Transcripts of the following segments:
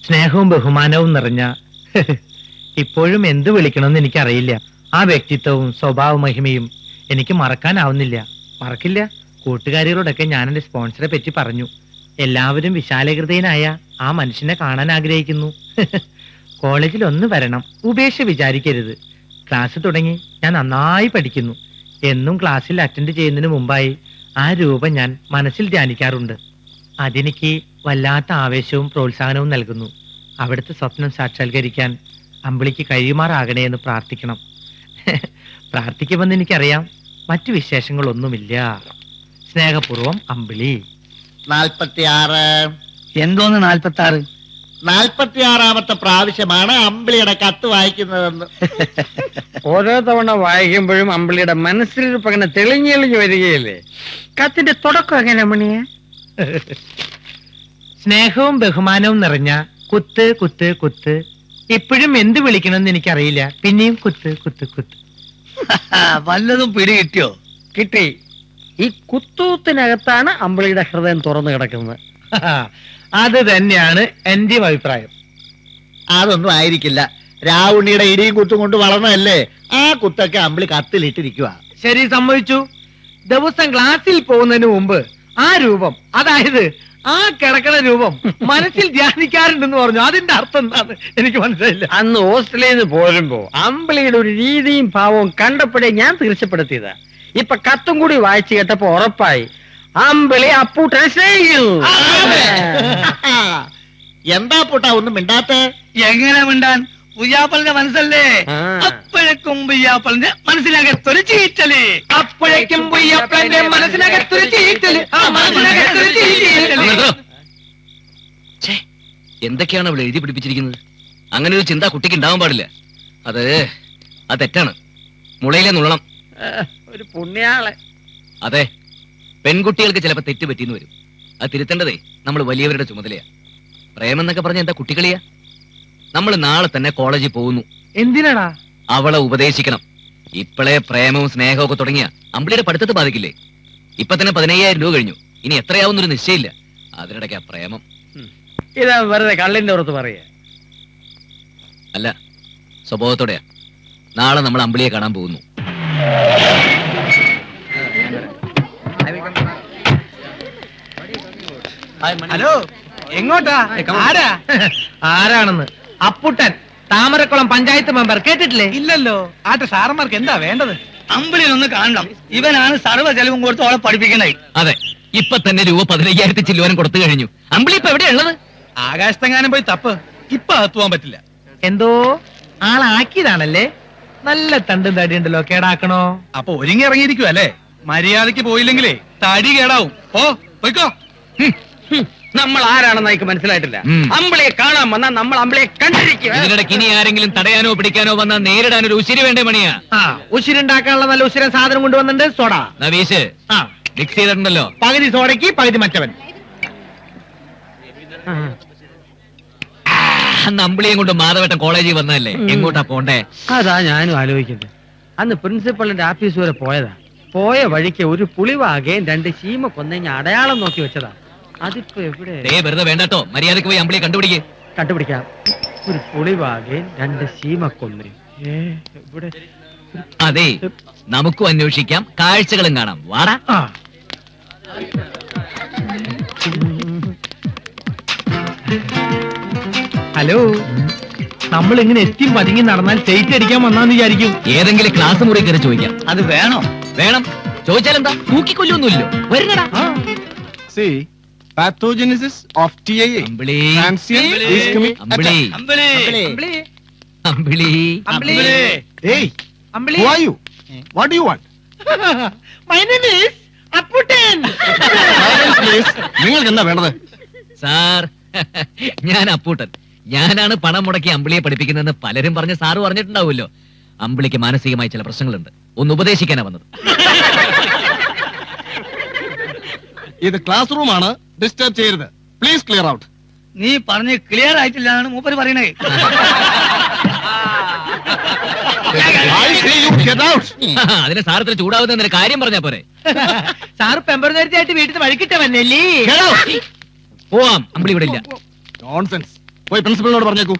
സ്നേഹവും ബഹുമാനവും നിറഞ്ഞ ഇപ്പോഴും എന്ത് വിളിക്കണമെന്ന് എനിക്കറിയില്ല. ആ വ്യക്തിത്വവും സ്വഭാവ മഹിമയും എനിക്ക് മറക്കാനാവുന്നില്ല. മറക്കില്ല. കൂട്ടുകാരികളോടൊക്കെ ഞാൻ എന്റെ സ്പോൺസറെ പറ്റി പറഞ്ഞു. എല്ലാവരും വിശാലഹൃദയനായ ആ മനുഷ്യനെ കാണാൻ ആഗ്രഹിക്കുന്നു. കോളേജിൽ ഒന്ന് വരണം, ഉപേക്ഷ വിചാരിക്കരുത്. ക്ലാസ് തുടങ്ങി ഞാൻ നന്നായി പഠിക്കുന്നു. എന്നും ക്ലാസ്സിൽ അറ്റൻഡ് ചെയ്യുന്നതിന് മുമ്പായി ആ രൂപം ഞാൻ മനസ്സിൽ ധ്യാനിക്കാറുണ്ട്. അതെനിക്ക് വല്ലാത്ത ആവേശവും പ്രോത്സാഹനവും നൽകുന്നു. അവിടുത്തെ സ്വപ്നം സാക്ഷാത്കരിക്കാൻ അമ്പിളിക്ക് കഴിയുമാറാകണേ എന്ന് പ്രാർത്ഥിക്കണം. പ്രാർത്ഥിക്കുമെന്ന് എനിക്കറിയാം. മറ്റു വിശേഷങ്ങളൊന്നുമില്ല. സ്നേഹപൂർവം അമ്പിളി. 46. എന്തോന്ന് 46? 46ാമത്തെ പ്രാവശ്യമാണ് അമ്പിളിയുടെ കത്ത് വായിക്കുന്നതെന്ന്. ഓരോ തവണ വായിക്കുമ്പോഴും അമ്പിളിയുടെ മനസ്സിലിരിപ്പ് അങ്ങനെ തെളിഞ്ഞെളിഞ്ഞു വരികയില്ലേ? കത്തിന്റെ തുടക്കം എങ്ങനെ മണിയെ? സ്നേഹവും ബഹുമാനവും നിറഞ്ഞ കുത്ത് കുത്ത് കുത്ത്. ഇപ്പോഴും എന്ത് വിളിക്കണമെന്ന് എനിക്കറിയില്ല. പിന്നെയും കുത്ത് കുത്ത് കുത്ത്. വല്ലതും പിടി കിട്ടിയോ? കിട്ടി. ഈ കുത്തൂത്തിനകത്താണ് അമ്പിളിയുടെ ഹൃദയം തുറന്നു കിടക്കുന്നത്. അത് തന്നെയാണ് എന്റെയും അഭിപ്രായം. അതൊന്നും ആയിരിക്കില്ല. രാവുണ്ണിയുടെ ഇടിയും കുത്തും കൊണ്ട് വളർന്നതല്ലേ. ആ കുത്തൊക്കെ അമ്പിളി കത്തിലിട്ടിരിക്കുക. ശരി, സമ്മതിച്ചു. ദിവസം ക്ലാസ്സിൽ പോകുന്നതിന് മുമ്പ് ആ രൂപം, അതായത് ആ കിടക്കണ രൂപം മനസ്സിൽ ധ്യാനിക്കാറുണ്ടെന്ന് പറഞ്ഞു. അതിന്റെ അർത്ഥം എന്താണ് എനിക്ക് മനസ്സിലായില്ല. അന്ന് ഹോസ്റ്റലിൽ നിന്ന് പോരുമ്പോ അമ്പിളിയുടെ ഒരു രീതിയും ഭാവവും കണ്ടപ്പോഴേ ഞാൻ തീർച്ചപ്പെടുത്തിയതാ. ഇപ്പൊ കത്തും കൂടി വായിച്ചു കേട്ടപ്പോ ഉറപ്പായി അമ്പിളി അപ്പൂട്ടനെ സ്നേഹിക്കുന്നു. എന്താ പൂട്ടാ ഒന്നും മിണ്ടാത്തെ? എങ്ങനെ മിണ്ടാൻ? പുയ്യാപ്പളിന്റെ മനസ്സല്ലേ. അപ്പോഴേക്കും പുയ്യാപ്പളിന്റെ മനസ്സിനകത്തൊരു ചീറ്റല്. അപ്പോഴേക്കും പുയ്യാപ്പളിന്റെ മനസ്സിനകത്തൊരു ചീറ്റല്. എന്തൊക്കെയാണ് അവൾ എഴുതി പിടിപ്പിച്ചിരിക്കുന്നത്? അങ്ങനെ ഒരു ചിന്ത കുട്ടിക്ക് ഉണ്ടാവാൻ പാടില്ല. അത് തെറ്റാണ്. മുളയിലെ നുള്ളണം. ഒരു പുണ്യാളെ. അതെ, പെൺകുട്ടികൾക്ക് ചിലപ്പോ തെറ്റ് പറ്റിയെന്ന് വരും. അത് തിരുത്തേണ്ടതേ നമ്മൾ വലിയവരുടെ ചുമതലയാ. പ്രേമെന്നൊക്കെ പറഞ്ഞ എന്താ കുട്ടികളിയാ? നമ്മൾ നാളെ തന്നെ കോളേജിൽ പോകുന്നു. എന്തിനാടാ? അവളെ ഉപദേശിക്കണം. ഇപ്പോഴേ പ്രേമവും സ്നേഹവും ഒക്കെ തുടങ്ങിയ അമ്പിളിയുടെ പഠിത്തത്തെ ബാധിക്കില്ലേ? ഇപ്പൊ തന്നെ 15,000 രൂപ കഴിഞ്ഞു. ഇനി എത്രയാവുന്നൊരു നിശ്ചയില്ല. അതിനിടയ്ക്കാ പ്രേമം. ഇതാ വെറുതെ കള്ളിന്റെ പുറത്ത് പറയാ. അല്ല, സ്വഭാവത്തോടെയാ. നാളെ നമ്മൾ അമ്പിളിയെ കാണാൻ പോകുന്നു. ഹലോ, എങ്ങോട്ടാ? ആരാണെന്ന്? അപ്പുട്ടൻ, താമരക്കുളം പഞ്ചായത്ത് മെമ്പർ. കേട്ടിട്ടില്ലേ? ഇല്ലല്ലോ. ആട്ടെ, സാറന്മാർക്ക് എന്താ വേണ്ടത്? അമ്പിളിനൊന്ന് കാണണം. ഇവനാണ് സർവ്വ ചെലവും കൊടുത്ത് അവളെ പഠിപ്പിക്കണേ. അതെ, ഇപ്പൊ തന്നെ രൂപ 15,000 ചില്ലുവാനും കൊടുത്തു കഴിഞ്ഞു. അമ്പിളി ഇപ്പൊ എവിടെയുള്ളത്? ആകാശത്തെങ്ങാനും പോയി തപ്പ്. ഇപ്പൊ അകത്തുപോകാൻ പറ്റില്ല. എന്തോ ആളാക്കിയതാണല്ലേ? നല്ല തണ്ടും തടിയുണ്ടല്ലോ. കേടാക്കണോ? അപ്പൊ ഒരുങ്ങി ഇറങ്ങിയിരിക്കും അല്ലേ? മര്യാദക്ക് പോയില്ലെങ്കിലേ തടി കേടാവും. പോയിക്കോ. നമ്മൾ ആരാണെന്ന് എനിക്ക് മനസ്സിലായിട്ടില്ല. അമ്പിളിയെ കാണാൻ വന്നാൽ നമ്മൾ അമ്പിളിയെ കണ്ടിരിക്കും. ഇതിനിടയ്ക്ക് ഇനി ആരെങ്കിലും തടയാനോ പിടിക്കാനോ വന്നാൽ നേരിടാൻ ഒരു ഉശിരി വേണ്ടേ മണിയാ? ഉശിരുണ്ടാക്കാനുള്ള നല്ല ഉശിരൻ സാധനം കൊണ്ടുവന്നിട്ടുണ്ട്. സോഡ നവീഷ് മിക്സ് ചെയ്തിട്ടുണ്ടല്ലോ. പകുതി സോഡയ്ക്ക് പകുതി മറ്റവൻ. അന്ന് അമ്പിളിയും കൊണ്ട് മാധവേട്ടൻ കോളേജിൽ വന്നതല്ലേ? എങ്ങോട്ടാ പോണ്ടേ? അതാ ഞാനും ആലോചിക്കുന്നത്. അന്ന് പ്രിൻസിപ്പളിന്റെ ആഫീസ് വരെ പോയതാ. പോയ വഴിക്ക് ഒരു പുളിവാകയും 2 ചീമ കൊന്നഞ്ഞ അടയാളം നോക്കി വെച്ചതാ. അതിപ്പോ എവിടെ? വെറുതെ വേണ്ടട്ടോ. മര്യാദക്ക് പോയി അമ്പിളിയെ കണ്ടുപിടിക്കാം. ഒരു പുളിവാകയും 2 ചീമ കൊന്നയും. ഇവിടെ അതെ, നമുക്കും അന്വേഷിക്കാം, കാഴ്ചകളും കാണാം. വാടാ. ഹലോ, നമ്മൾ ഇങ്ങനെ എത്തിയും പതുങ്ങി നടന്നാൽ സ്റ്റേറ്റ് അടിക്കാൻ വന്നാന്ന് വിചാരിക്കും. ഏതെങ്കിലും ക്ലാസ് മുറി കയറി ചോദിക്കാം. അത് വേണോ? വേണം. ചോദിച്ചാലെന്താ? തൂക്കിക്കൊല്ലൊന്നുമില്ലോ. വരുന്നടാ. See, pathogenesis of TIA. Ambili. Transient ischemic Ambili. Ambili. Hey, who are you? What do you want? My name is Apputtan. Silence, please. നിങ്ങൾക്ക് എന്താ വേണ്ടത്? സാർ, ഞാൻ അപ്പൂട്ടൻ. ഞാനാണ് പണം മുടക്കി അമ്പിളിയെ പഠിപ്പിക്കുന്നതെന്ന് പലരും പറഞ്ഞ് സാറ് പറഞ്ഞിട്ടുണ്ടാവുമല്ലോ. അമ്പിളിക്ക് മാനസികമായി ചില പ്രശ്നങ്ങളുണ്ട്. ഒന്ന് ഉപദേശിക്കാനാ വന്നത്. ഇത് ക്ലാസ് റൂം ആണ്. ഡിസ്റ്റർബ് ചെയ്യരുത്. Please clear out. നീ പറഞ്ഞ് ക്ലിയർ ആയിട്ടില്ലാണ് മൂപ്പര് പറയണേ. I say you get out. അതിന് സാറത്തിൽ ചൂടാവുന്ന കാര്യം പറഞ്ഞാ പോരെ? സാറ് പെമ്പറുന്നേരത്തായിട്ട് വീട്ടിൽ വഴിക്കിട്ട വന്നല്ലേ? പോവാം. അമ്പിളി ഇവിടെ ഇല്ല. Nonsense. പോയി പ്രിൻസിപ്പലിനോട് പറഞ്ഞേക്കൂ.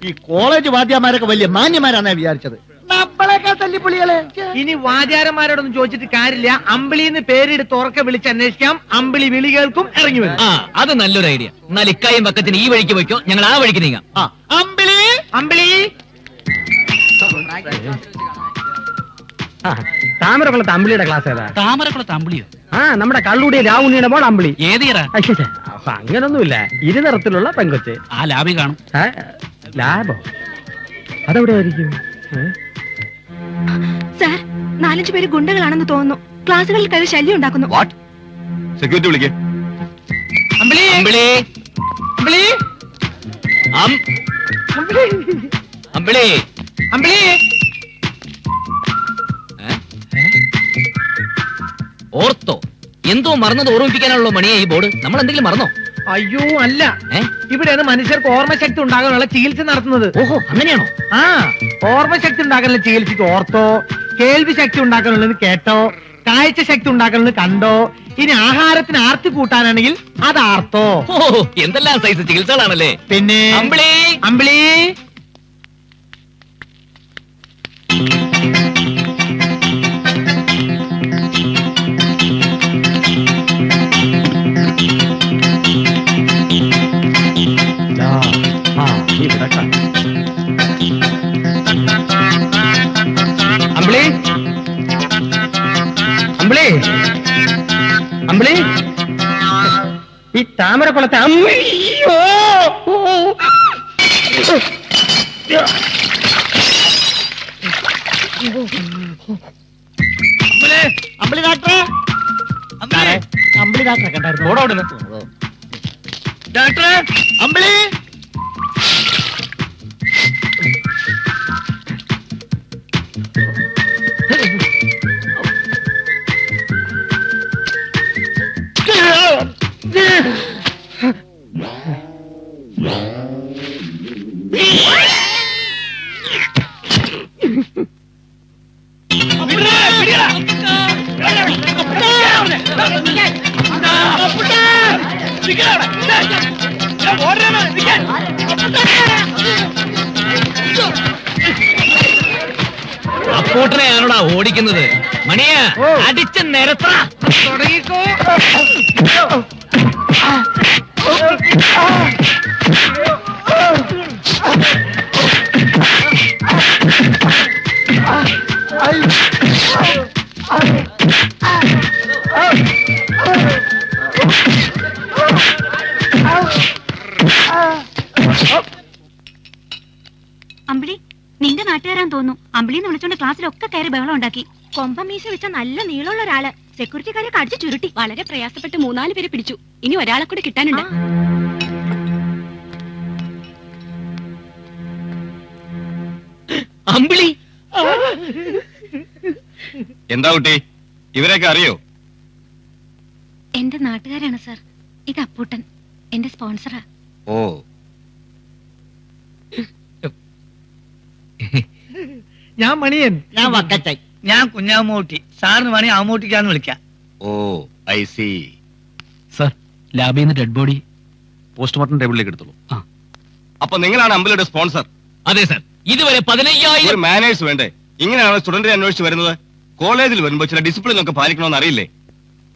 ഈ കോളേജ് വാദ്യമാരൊക്കെ വലിയ മാന്യമാരാന്നാ വിചാരിച്ചത്. നമ്മളെക്കാൾ തല്ലിപ്പൊളികളെ. ഇനി വാദ്യാരന്മാരോടൊന്നും ചോദിച്ചിട്ട് കാര്യമില്ല. അമ്പിളിന്ന് പേരെടുത്ത് ഉറക്കെ വിളിച്ച് അന്വേഷിക്കാം. അമ്പിളി വിളി കേൾക്കും, ഇറങ്ങി വരും. ആ അത് നല്ലൊരു ഐഡിയ. എന്നാൽ ഇക്കായും പക്കത്തിന് ഈ വഴിക്ക് പോയിക്കോ, ഞങ്ങൾ ആ വഴിക്ക് നീങ്ങാം. അമ്പിളി അമ്പിളി താമരക്കുളത്ത് അമ്പിളിയുടെ ക്ലാസ് ഏതാ? താമരക്കുളത്ത് അമ്പിളിയോ? ആ നമ്മുടെ കള്ളുടിയ രാവുണ്ണിയുടെ മോൾ അമ്പിളി. ഏതിയറ? അപ്പൊ അങ്ങനൊന്നുമില്ല, ഇരുനിറത്തിലുള്ള പെങ്കൊച്ച്. ആ ലാബി കാണും. ലാബോ? അതെവിടെ ആയിരിക്കും? സാർ, 4-5 പേര് ഗുണ്ടകളാണെന്ന് തോന്നുന്നു. ക്ലാസ്സുകളിൽ കയറി ശല്യം ഉണ്ടാക്കുന്നു. വാട്ട്? സെക്യൂരിറ്റി വിളിക്കേ. അമ്പിളി അമ്പിളി അമ്പിളി അമ്പിളി അമ്പിളി ഓർത്തോ? എന്തോ മറന്നത് ഓർമ്മിപ്പിക്കാനുള്ള മണിയെ ഈ ബോർഡ്. നമ്മൾ എന്തെങ്കിലും മറന്നോ? അയ്യോ അല്ല, ഏ? ഇവിടെയാണ് മനുഷ്യർക്ക് ഓർമ്മശക്തി ഉണ്ടാകാനുള്ള ചികിത്സ നടത്തുന്നത്. ഓഹോ, അങ്ങനെയാണോ? ആ, ഓർമ്മശക്തി ഉണ്ടാക്കാനുള്ള ചികിത്സയ്ക്ക് ഓർത്തോ, കേൾവി ശക്തി ഉണ്ടാക്കാനുള്ളത് കേട്ടോ, കാഴ്ച ശക്തി ഉണ്ടാക്കാനുള്ളത് കണ്ടോ, ഇനി ആഹാരത്തിന് ആർത്തി കൂട്ടാനാണെങ്കിൽ അത് ആർത്തോ. ഓ, എന്തെല്ലാം സൈസ് ചികിത്സകളാണല്ലേ. പിന്നെ അമ്പിളി അമ്പിളി അമ്പിളി അമ്പിളി അമ്പിളി ഈ താമരക്കുളത്തെ അമ്മയോ അമ്പിളി ഡാക്ടറെ, അമ്പിളി ഡാക്ടറെ കണ്ടായിരുന്നു. ഡോക്ടറെ, അമ്പിളി അപ്പോട്ടനെയാണോടാ ഓടിക്കുന്നത്? മണിയ അടിച്ച നിരത്ര തുടങ്ങിക്കോ. അമ്പിളി, നിന്റെ നാട്ടുകാരാൻ തോന്നുന്നു. അമ്പിളിന്ന് വിളിച്ചോണ്ട് ക്ലാസ്സിലൊക്കെ കയറി ബഹളം ഉണ്ടാക്കി. കൊമ്പമീശ വെച്ച നല്ല നീളമുള്ള ഒരാള് സെക്യൂരിറ്റിക്കാരെ കടിച്ചു ചുരുട്ടി. വളരെ പ്രയാസപ്പെട്ട് 3-4 പേരെ പിടിച്ചു. ഇനി ഒരാളെ കൂടെ കിട്ടാനുണ്ട്. അമ്പിളി എന്താ കുട്ടി, ഇവരെയൊക്കെ അറിയോ? എന്റെ നാട്ടുകാരാണ് സാർ. ഇത് അപ്പൂട്ടൻ, എന്റെ സ്പോൺസറാ. ഓ, ഞാൻ മണിയൻ. ഞാൻ വക്കറ്റായി. ഞാൻ കുഞ്ഞാമൂട്ടി. സാറിന് വേണേ ആമൂട്ടിക്കാന്ന് വിളിക്കാം. ഓ, ഐ സി. സർ, ലാബിൽ നിന്ന് ഡെഡ് ബോഡി പോസ്റ്റ്മോർട്ടം ടേബിളിലേക്ക് എടുത്തോളൂ. അപ്പൊ നിങ്ങളാണ് അമ്പലയുടെ സ്പോൺസർ? അതെ സർ. ഇതുവരെ 15,000 ഒരു മാനേഴ്സ് വേണ്ടേ? ഇങ്ങനെയാണ് സ്റ്റുഡന്റിനെ അന്വേഷിച്ച് വരുന്നത്. കോളേജിൽ വരുമ്പോൾ ചില ഡിസിപ്ലിൻ ഒക്കെ പാലിക്കണമെന്ന് അറിയില്ലേ?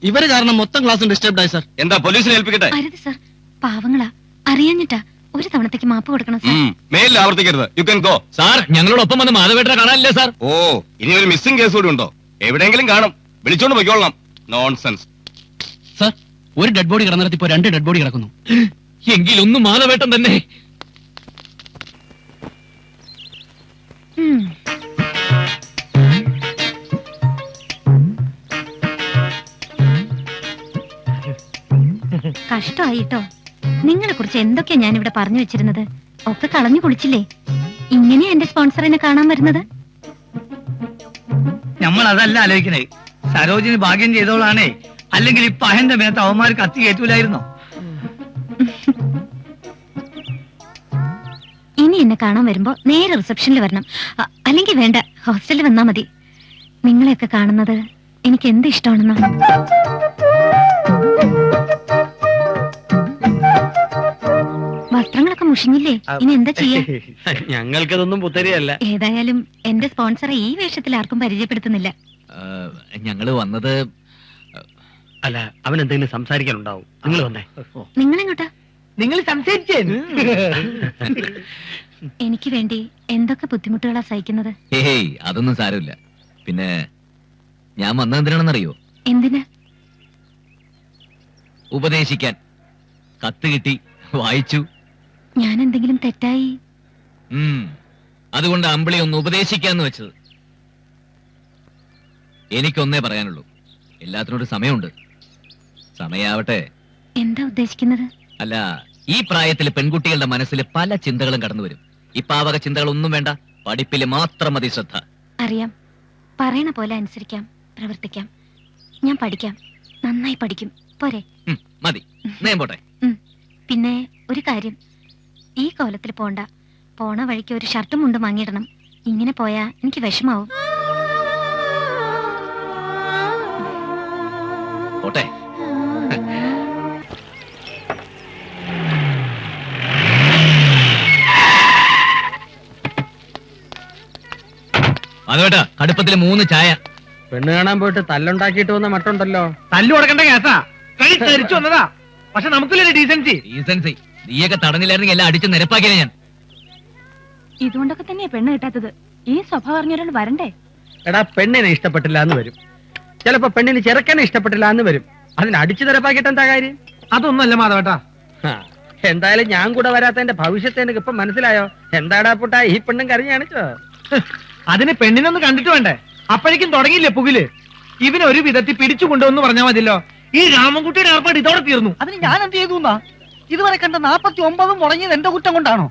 ഇവര് കാരണം മൊത്തം ക്ലാസ് ഡിസ്റ്റർബ്ഡ് ആയി സർ. എന്താ പോലീസിനെ ഏൽപ്പിക്കട്ടെ? അരുത് സാർ, പാവങ്ങളാ, അറിയാഞ്ഞിട്ടാ. ഒരു തവണത്തേക്ക് മാപ്പ് കൊടുക്കണം സാർ. മേലിൽ ആവർത്തിക്കരുത്. You can go. സാർ, ഞങ്ങളോടൊപ്പം വന്ന് മാധവേട്ടനെ കാണാനില്ലേ സാർ? ഓ, ഇനി ഒരു മിസ്സിംഗ് കേസ് കൂടി ഉണ്ടോ? എവിടെയെങ്കിലും കാണും. വിളിച്ചോണ്ട് പോയിക്കോളണം. നോൺസെൻസ്. സർ, ഒരു ഡെഡ് ബോഡി കിടന്നിടത്ത് ഇപ്പോ 2 ഡെഡ് ബോഡി കിടക്കുന്നു. എങ്കിലൊന്നും മാധവേട്ടൻ തന്നെ. കഷ്ടമായിട്ടോ. നിങ്ങളെ കുറിച്ച് എന്തൊക്കെയാ ഞാൻ ഇവിടെ പറഞ്ഞു വെച്ചിരുന്നത്. ഒക്കെ കളഞ്ഞു കുളിച്ചില്ലേ. ഇങ്ങനെയാ എന്റെ സ്പോൺസറിനെ കാണാൻ വരുന്നത്. നമ്മൾ അതല്ല ആലോചിക്കണേ. സരോജിനി ഭാഗ്യം ചെയ്തോളാണേ. അല്ലെങ്കിൽ ഇപ്പൊ അഹന്റെ മേത്ത് അവന്മാർ കത്തി കയറ്റൂലായിരുന്നോ? ഇനി എന്നെ കാണാൻ വരുമ്പോ നേരെ റിസപ്ഷനിൽ വരണം. അല്ലെങ്കിൽ വേണ്ട, ഹോസ്റ്റലിൽ വന്നാ മതി. നിങ്ങളെയൊക്കെ കാണുന്നത് എനിക്ക് എന്ത് ഇഷ്ടമാണെന്നോ. മുഷിഞ്ഞില്ലേ? ഇനി എന്താ ചെയ്യാ? ഞങ്ങൾക്കതൊന്നും പുത്തരിയല്ല. ഏതായാലും എന്റെ സ്പോൺസറെ ഈ വേഷത്തിൽ ആർക്കും പരിചയപ്പെടുത്തുന്നില്ല. ഞങ്ങള് വന്നത് അല്ല, അവൻ എന്തെങ്കിലും സംസാരിക്കാനുണ്ടാവും. നിങ്ങൾ വന്നേ. നിങ്ങളെങ്ങോട്ടാ? നിങ്ങൾ സംസാരിച്ചേ? എനിക്ക് വേണ്ടി എന്തൊക്കെ ബുദ്ധിമുട്ടുകളാ സഹിക്കുന്നത്. ഏയ് അതൊന്നും സാരമില്ല. പിന്നെ ഞാൻ വന്നത് എന്തിനാണെന്നറിയോ? എന്തിന്? ഉപദേശിക്കാൻ. കത്ത് കിട്ടി, വായിച്ചു. ഞാൻ എന്തെങ്കിലും തെറ്റായി? അതുകൊണ്ട് അമ്പിളി ഒന്ന് ഉപദേശിക്കാന്ന് വെച്ചത്. എനിക്കൊന്നേ പറയാനുള്ളൂ, എല്ലാത്തിനോട് സമയമുണ്ട്. സമയാവട്ടെ. എന്താ ഉദ്ദേശിക്കുന്നത്? അല്ല, ഈ പ്രായത്തിൽ പെൺകുട്ടികളുടെ മനസ്സിൽ പല ചിന്തകളും കടന്നു വരും. ഇപ്പാവക ചിന്തകളൊന്നും വേണ്ട, പഠിപ്പില് മാത്രം മതി ശ്രദ്ധ. അറിയാം, പറയണ പോലെ അനുസരിക്കാം, പ്രവർത്തിക്കാം. ഞാൻ പഠിക്കാം, നന്നായി പഠിക്കും. പോരെ? മതി, ഞാൻ പോട്ടെ. പിന്നെ ഒരു കാര്യം, ഈ കോലത്തിൽ പോണ്ട. പോണ വഴിക്ക് ഒരു ഷർട്ടും മുണ്ടും വാങ്ങിയിടണം. ഇങ്ങനെ പോയാ എനിക്ക് വിഷമാവും. പോട്ടെ. അതുവേട്ടാ, കടുപ്പത്തില് 3 ചായ. പെണ്ണ് കാണാൻ പോയിട്ട് തല്ലുണ്ടാക്കിയിട്ട് വന്ന മട്ടുണ്ടല്ലോ. തല്ലു കൊടുക്കേണ്ട കേസാ. കൈ തെറിച്ചു വന്നതാ. പക്ഷെ നമുക്കില്ലേ ഡീസൻസി? ഡീസൻസി നീയൊക്കെ തടഞ്ഞില്ലായിരുന്നെങ്കിൽ എല്ലാം അടിച്ച് നിരപ്പാക്കിയാലേ ഞാൻ. ഇതുകൊണ്ടൊക്കെ തന്നെയാ പെണ്ണ് കിട്ടാത്തത്. ഈ സ്വഭാവം അറിഞ്ഞൊരാൾ വരണ്ടേ? എടാ, പെണ്ണിനെ ഇഷ്ടപ്പെട്ടില്ല എന്ന് വരും, ചിലപ്പോ പെണ്ണിന് ചെറുക്കനെ ഇഷ്ടപ്പെട്ടില്ല എന്ന് വരും. അതിന് അടിച്ചു നിരപ്പാക്കിയിട്ട് എന്താ കാര്യം? അതൊന്നല്ല മാധവേട്ടാ. എന്തായാലും ഞാൻ കൂടെ വരാത്തതിന്റെ ഭവിഷ്യത്ത് എനിക്ക് ഇപ്പൊ മനസ്സിലായോ? എന്താടാ പുട്ടാ ഈ പെണ്ണും കരഞ്ഞു കാണിച്ചോ? അതിന് പെണ്ണിനൊന്ന് കണ്ടിട്ട് വേണ്ടേ? അപ്പോഴേക്കും തുടങ്ങിയില്ലേ പുകില്. ഇവനെ ഒരു വിധത്തിൽ പിടിച്ചു കൊണ്ടുവന്ന് പറഞ്ഞാൽ മതിയല്ലോ. ഈ രാമൻകുട്ടിയുടെ ഏർപ്പാട് ഇതോടെ തീർന്നു. അതിന് ഞാൻ എന്ത് ചെയ്തു? ഇതുവരെ കണ്ട 49 മുടങ്ങിയത് എന്റെ കുറ്റം കൊണ്ടാണോ?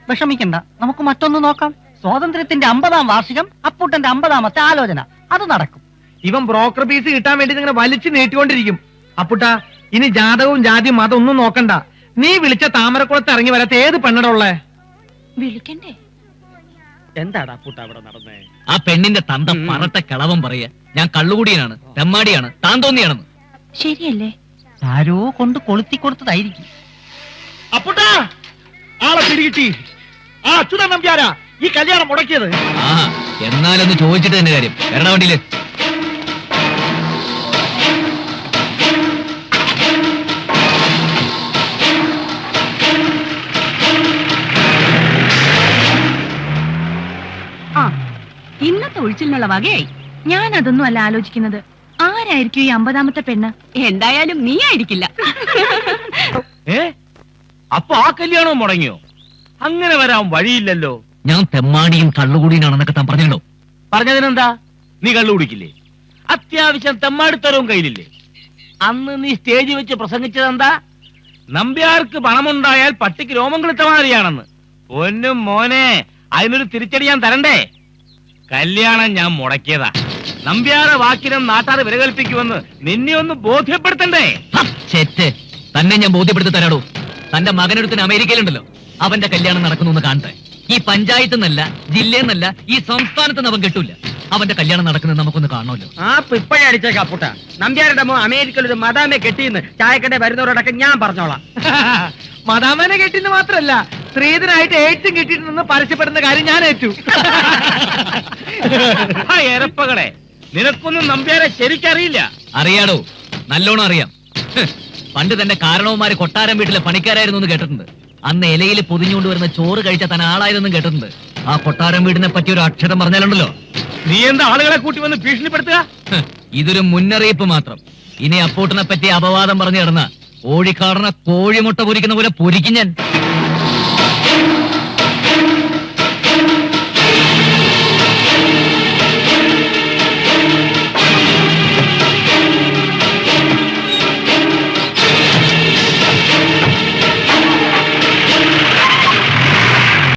വിഷമിക്കണ്ട, നമുക്ക് മറ്റൊന്ന് നോക്കാം. സ്വാതന്ത്ര്യത്തിന്റെ 50ാം വാർഷികം, അപ്പൂട്ടന്റെ 50ാമത്തെ ആലോചന, അത് നടക്കും. ഇവൻ ബ്രോക്കർ പീസ് കിട്ടാൻ വേണ്ടി ഇങ്ങനെ വലിച്ചു നീട്ടിക്കൊണ്ടിരിക്കും. അപ്പുട്ടാ, ഇനി ജാതകവും ജാതിയും മതം ഒന്നും നോക്കണ്ട. നീ വിളിച്ച താമരക്കുളത്ത് ഇറങ്ങി വരാത്ത ഏത് പെണ്ണട ഉള്ളേ? വിളിക്കണ്ടേ? എന്താടാ പുട്ട അവിടെ നടന്നേ? ആ പെണ്ണിന്റെ തന്ത പറട്ട കിളവൻ പറയാ ഞാൻ കള്ളുകൂടിയനാണ്, തെമ്മാടിയാണ്, താൻ തോന്നിയാണെന്ന്. ശരിയല്ലേ? ആരോ കൊണ്ട് കൊളുത്തി കൊടുത്തതായിരിക്കും. അപ്പുട്ടാ, ആളെ പിടികിട്ടി. ആ അച്യുതൻ നമ്പ്യാരാ ഈ കല്യാണം മുടക്കിയത്. ആ എന്നാലൊന്ന് ചോദിച്ചിട്ട് തന്നെ കാര്യം. വരണ വണ്ടിയില്. ഇന്നത്തെ ഒഴിച്ചിലിനുള്ള വകയായി. ഞാൻ അതൊന്നും അല്ല ആലോചിക്കുന്നത്. ആരായിരിക്കും ഈ 50ാമത്തെ പെണ്ണ്? എന്തായാലും നീ ആയിരിക്കില്ല. അപ്പൊ ആ കല്യാണവും മുടങ്ങിയോ? അങ്ങനെ വരാൻ വഴിയില്ലല്ലോ. ഞാൻ തെമ്മാടിയും കള്ളുകൂടിയനാണെന്നൊക്കെ താൻ പറഞ്ഞല്ലോ. പറഞ്ഞതിനെന്താ? നീ കള്ളു കുടിക്കില്ലേ? അത്യാവശ്യം തെമ്മാടിത്തരവും കയ്യിലില്ലേ? അന്ന് നീ സ്റ്റേജിൽ വെച്ച് പ്രസംഗിച്ചതെന്താ? നമ്പ്യാർക്ക് പണമുണ്ടായാൽ പട്ടിക്ക് രോമം കിളുത്ത മാതിരിയാണെന്ന്. പൊന്നും മോനെ, അതിനൊരു തിരിച്ചടി ഞാൻ തരണ്ടേ? കല്യാണം ഞാൻ മുടക്കിയതാ. നമ്പ്യാരെ വാക്കിനും നാട്ടാറ് വിലകൽപ്പിക്കുമെന്ന് നിന്നെ ഒന്ന് ബോധ്യപ്പെടുത്തണ്ടേ? ചെറ്റ്, തന്നെ ഞാൻ ബോധ്യപ്പെടുത്തി തരാടോ. തന്റെ മകനെടുത്തിന് അമേരിക്കയിലുണ്ടല്ലോ, അവന്റെ കല്യാണം നടക്കുന്നു കാണട്ടെ. ഈ പഞ്ചായത്ത് നിന്നല്ല, ജില്ലയിൽ നിന്നല്ല, ഈ സംസ്ഥാനത്ത് നിന്ന് അവൻ കെട്ടൂല. അവന്റെ കല്യാണം നടക്കുന്നത് നമുക്കൊന്ന് കാണണമല്ലോ. ആ ഇപ്പഴേ അടിച്ചേക്കാ പുട്ട. നമ്പ്യാരുടെ മോ അമേരിക്കയിൽ ഒരു മദാമെ കെട്ടിയെന്ന് ചായക്കട വരുന്നവരോടൊക്കെ ഞാൻ പറഞ്ഞോളാം. മദാമനെ കെട്ടിന്ന് മാത്രല്ല, സ്ത്രീധനായിട്ട് ഏറ്റവും കിട്ടിയിട്ടുണ്ടെന്ന് പരസ്യപ്പെടുന്ന കാര്യം ഞാൻ ഏറ്റു. എരപ്പകളെ, നിനക്കൊന്നും നമ്പ്യാരെ ശരിക്കറിയില്ല. അറിയാടോ, നല്ലോണം അറിയാം. പണ്ട് തന്റെ കാരണവന്മാര് കൊട്ടാരം വീട്ടിലെ പണിക്കാരായിരുന്നു എന്ന് കേട്ടിട്ടുണ്ട്. അന്ന് ഇലയിൽ പൊതിഞ്ഞുകൊണ്ട് വരുന്ന ചോറ് കഴിച്ച തൻ ആളായതെന്നും കേട്ടിട്ടുണ്ട്. ആ കൊട്ടാരം വീടിനെ പറ്റി ഒരു അക്ഷരം പറഞ്ഞാലുണ്ടല്ലോ. നീ എന്താ ആളുകളെ കൂട്ടി വന്ന് ഭീഷണിപ്പെടുത്തുക? ഇതൊരു മുന്നറിയിപ്പ് മാത്രം. ഇനി അപ്പൂട്ടനെ പറ്റി അപവാദം പറഞ്ഞു കിടന്ന ഓഴിക്കാടന കോഴിമുട്ട പൊരിക്കുന്ന പോലെ പൊരിക്കും ഞാൻ.